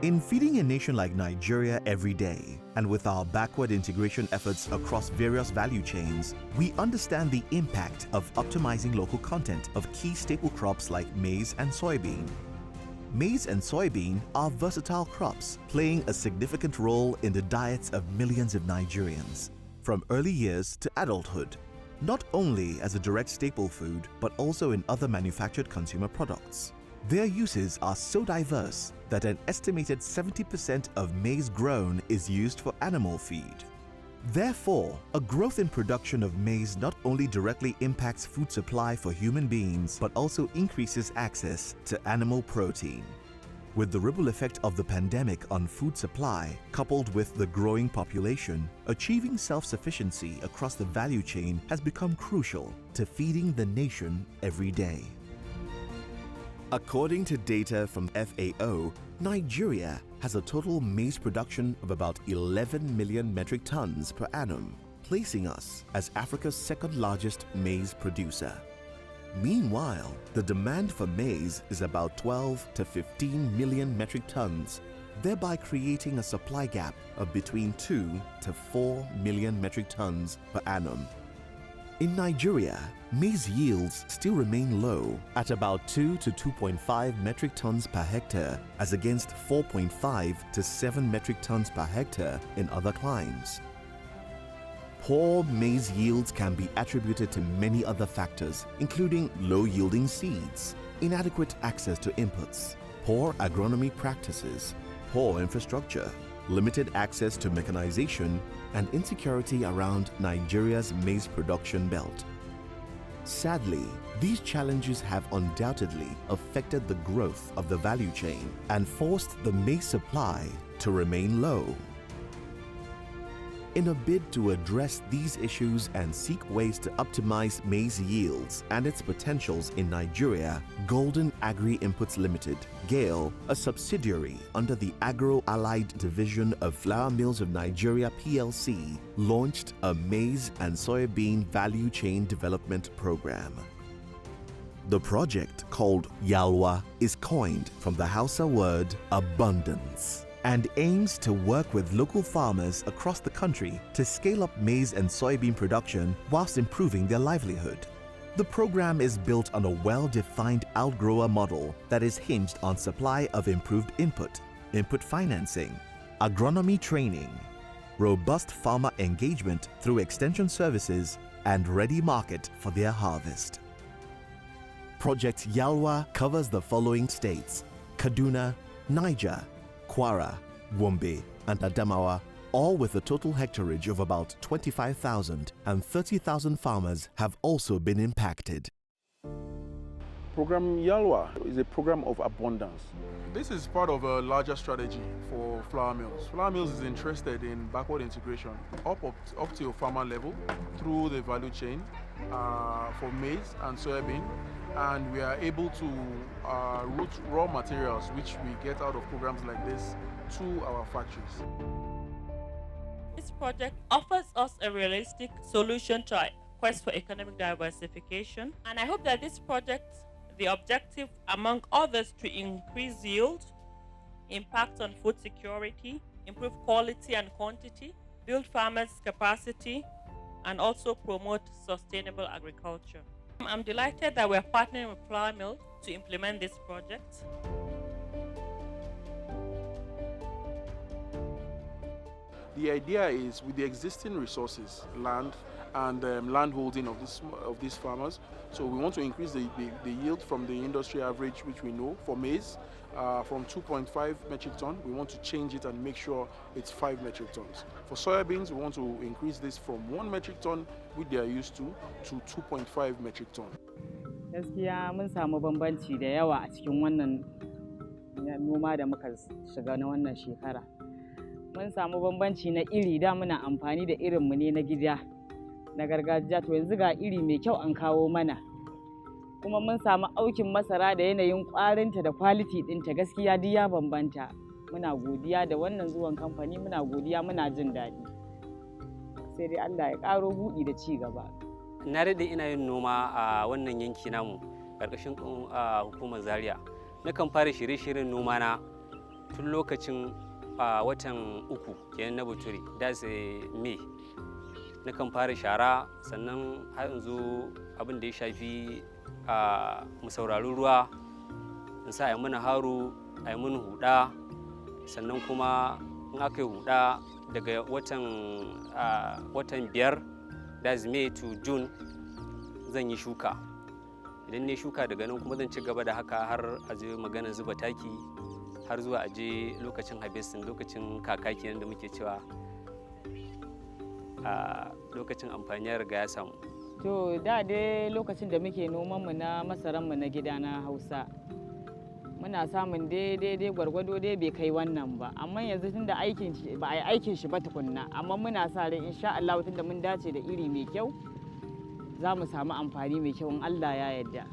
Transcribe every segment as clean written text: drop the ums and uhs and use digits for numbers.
In feeding a nation like Nigeria every day, and with our backward integration efforts across various value chains, we understand the impact of optimizing local content of key staple crops like maize and soybean. Maize and soybean are versatile crops, playing a significant role in the diets of millions of Nigerians, from early years to adulthood, not only as a direct staple food, but also in other manufactured consumer products. Their uses are so diverse that an estimated 70% of maize grown is used for animal feed. Therefore, a growth in production of maize not only directly impacts food supply for human beings, but also increases access to animal protein. With the ripple effect of the pandemic on food supply, coupled with the growing population, achieving self-sufficiency across the value chain has become crucial to feeding the nation every day. According to data from FAO, Nigeria has a total maize production of about 11 million metric tons per annum, placing us as Africa's second-largest maize producer. Meanwhile, the demand for maize is about 12 to 15 million metric tons, thereby creating a supply gap of between 2 to 4 million metric tons per annum. In Nigeria, maize yields still remain low at about 2 to 2.5 metric tons per hectare, as against 4.5 to 7 metric tons per hectare in other climes. Poor maize yields can be attributed to many other factors, including low-yielding seeds, inadequate access to inputs, poor agronomy practices, poor infrastructure, limited access to mechanization, and insecurity around Nigeria's maize production belt. Sadly, these challenges have undoubtedly affected the growth of the value chain and forced the maize supply to remain low. In a bid to address these issues and seek ways to optimize maize yields and its potentials in Nigeria, Golden Agri Inputs Limited, GAIL, a subsidiary under the Agro-Allied Division of Flour Mills of Nigeria PLC, launched a maize and soybean value chain development program. The project, called YALWA, is coined from the Hausa word abundance, and aims to work with local farmers across the country to scale up maize and soybean production whilst improving their livelihood. The program is built on a well-defined outgrower model that is hinged on supply of improved input financing, agronomy training, robust farmer engagement through extension services, and ready market for their harvest. Project YALWA covers the following states: Kaduna, Niger, Kwara, Gombe, and Adamawa, all with a total hectareage of about 25,000, and 30,000 farmers have also been impacted. Program YALWA is a program of abundance. This is part of a larger strategy for flour mills. Flour mills is interested in backward integration up to a farmer level through the value chain for maize and soybean, and we are able to route raw materials which we get out of programs like this to our factories. This project offers us a realistic solution to our quest for economic diversification, and I hope that this project, the objective among others, to increase yield, impact on food security, improve quality and quantity, build farmers' capacity, and also promote sustainable agriculture. I'm delighted that we're partnering with Flour Mill to implement this project. The idea is, with the existing resources, land and land holding of these farmers, so we want to increase the yield from the industry average, which we know for maize, from 2.5 metric ton. We want to change it and make sure it's 5 metric tons. For soybeans, we want to increase this from 1 metric ton, which they are used to 2.5 metric ton. Gaskiya mun samu bambanci da yawa a cikin wannan noma da muka shiga na wannan shekara. Mun samu bambanci na iri, da muna amfani da irinmu ne na gida na gargajiya, to yanzu ga iri mai kyau an kawo mana. Kuma mun samu aukin masara da yanayin ƙwarinta da quality ɗinta, gaskiya duk ya bambanta. Muna godiya da wannan zuwan kamfani, muna godiya, muna jin daɗi. Sai dai Allah ya ƙaro buɗi da ci gaba. Na daɗe ina yin noma a wannan yanki namu ƙarƙashin hukumar Zaria. Nakan fara shirye-shiryen noma na tun lokacin watan uku kenan na bature, that's May. Nakan fara shara, sannan har yanzu abin da ya shafi mu saurari ruwa, in sa a yi mana haro, a yi mana huɗa, sannan kuma in aka yi huɗa daga watan 5, that's May to June, zan yi shuka. Idan ne shuka daga nan kuma zan ci gaba da haka har a je maganar zuba taki, har zuwa a je lokacin harvesting, lokacin kaka kenan da muke cewa lokacin amfani ya riga ya samu. To da dai lokacin da muke nomanmu na masaranmu na gida na Hausa, muna samun daidai gwargwado dai bai kai wannan ba, amma yanzu tunda aikin shi ba a yi aikin shi ba tukunna, amma muna sa rai insha Allah tunda mun dace da iri mai kyau za mu samu amfani mai kyau in Allah ya yarda.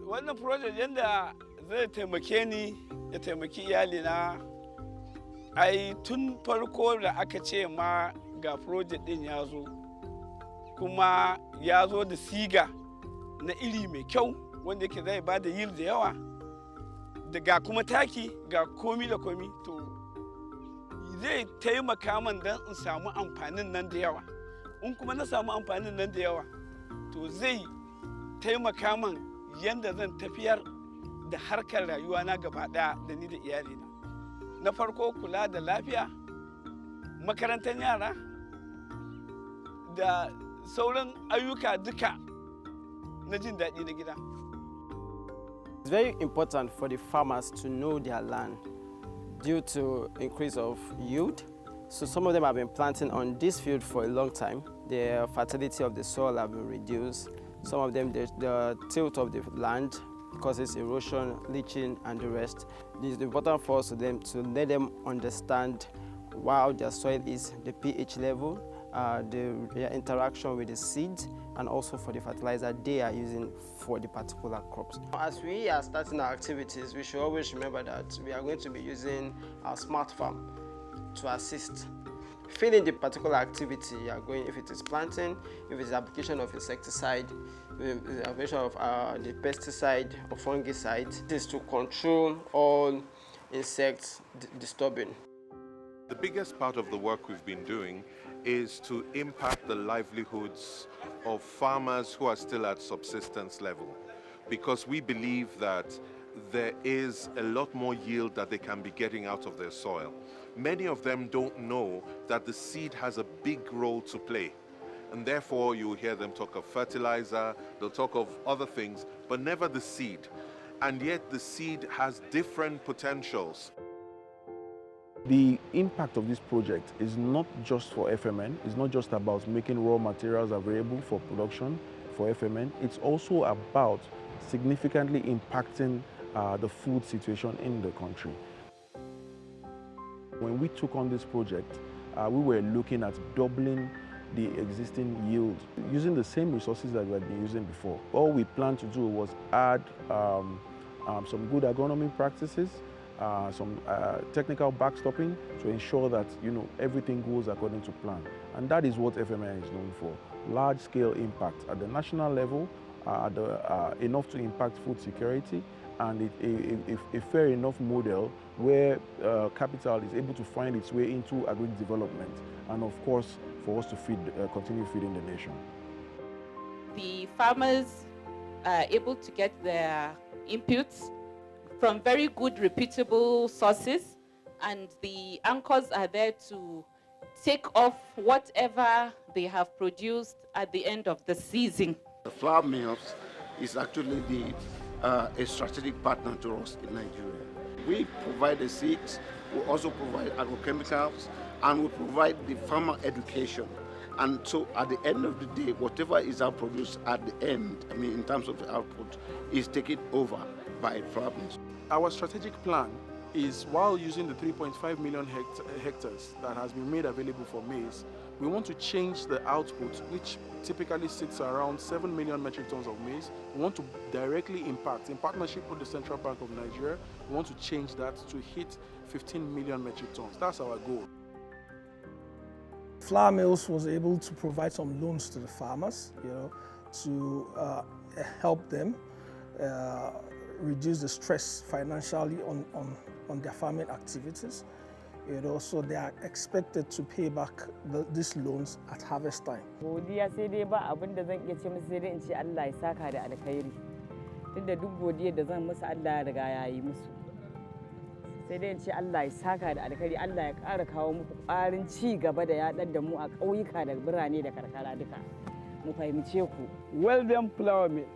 Wannan project yadda zai taimake ni ya taimaki iyalina, ai tun farko da aka ce ma ga project din ya zo, kuma ya zo da siga na iri mai kyau wanda yake zai ba da yield da yawa, ga kuma taki ga komi da komi, to zai taimaka man don in samu amfanin nan da yawa. In kuma na samu amfanin nan da yawa, to zai taimaka man yadda zan tafiyar da harkar rayuwa na gaba ɗaya da ni da iyalina. Na farko kula da lafiya, makarantar yara da sauran ayyuka duka na jin daɗi na gida. It's very important for the farmers to know their land due to increase of yield. So some of them have been planting on this field for a long time. The fertility of the soil have been reduced. Some of them, the tilt of the land causes erosion, leaching, and the rest. It is important for us to let them understand how their soil is, the pH level, their interaction with the seeds, and also for the fertilizer they are using for the particular crops. As we are starting our activities, we should always remember that we are going to be using our smart farm to assist. Feeding the particular activity you are going, if it is planting, if it is application of insecticide, the application of the pesticide or fungicide, this is to control all insects disturbing. The biggest part of the work we've been doing is to impact the livelihoods of farmers who are still at subsistence level, because we believe that there is a lot more yield that they can be getting out of their soil. Many of them don't know that the seed has a big role to play, and therefore you hear them talk of fertilizer, they'll talk of other things, but never the seed. And yet the seed has different potentials. The impact of this project is not just for FMN, it's not just about making raw materials available for production for FMN, it's also about significantly impacting the food situation in the country. When we took on this project, we were looking at doubling the existing yield using the same resources that we had been using before. All we planned to do was add some good agronomy practices, some technical backstopping to ensure that everything goes according to plan. And that is what FMN is known for. Large-scale impact at the national level, enough to impact food security, and a fair enough model where capital is able to find its way into agri development, and of course for us to continue feeding the nation. The farmers are able to get their inputs from very good reputable sources, and the anchors are there to take off whatever they have produced at the end of the season. The flour mills is actually a strategic partner to us in Nigeria. We provide the seeds, we also provide agrochemicals, and we provide the farmer education. And so at the end of the day, whatever is produced at the end, in terms of the output, is taken over by farmers. Our strategic plan is, while using the 3.5 million hectares that has been made available for maize, we want to change the output, which typically sits around 7 million metric tons of maize. We want to directly impact, in partnership with the Central Bank of Nigeria, we want to change that to hit 15 million metric tons. That's our goal. Flour Mills was able to provide some loans to the farmers, to help them reduce the stress financially on their farming activities. So they are expected to pay back these loans at harvest time. Godiya sai dai ba abin da zan iya ce musu sai dai in ce Allah ya saka da alkhairi. Tunda duk godiyar da zan musu Allah ya riga ya yi musu. Sai dai in ce Allah ya saka da alkhairi, Allah ya ƙara kawo muku ƙwarin ci gaba da yaɗar da mu a ƙauyuka da birane da karkara duka. Mu fahimce ku. Well done flour mill.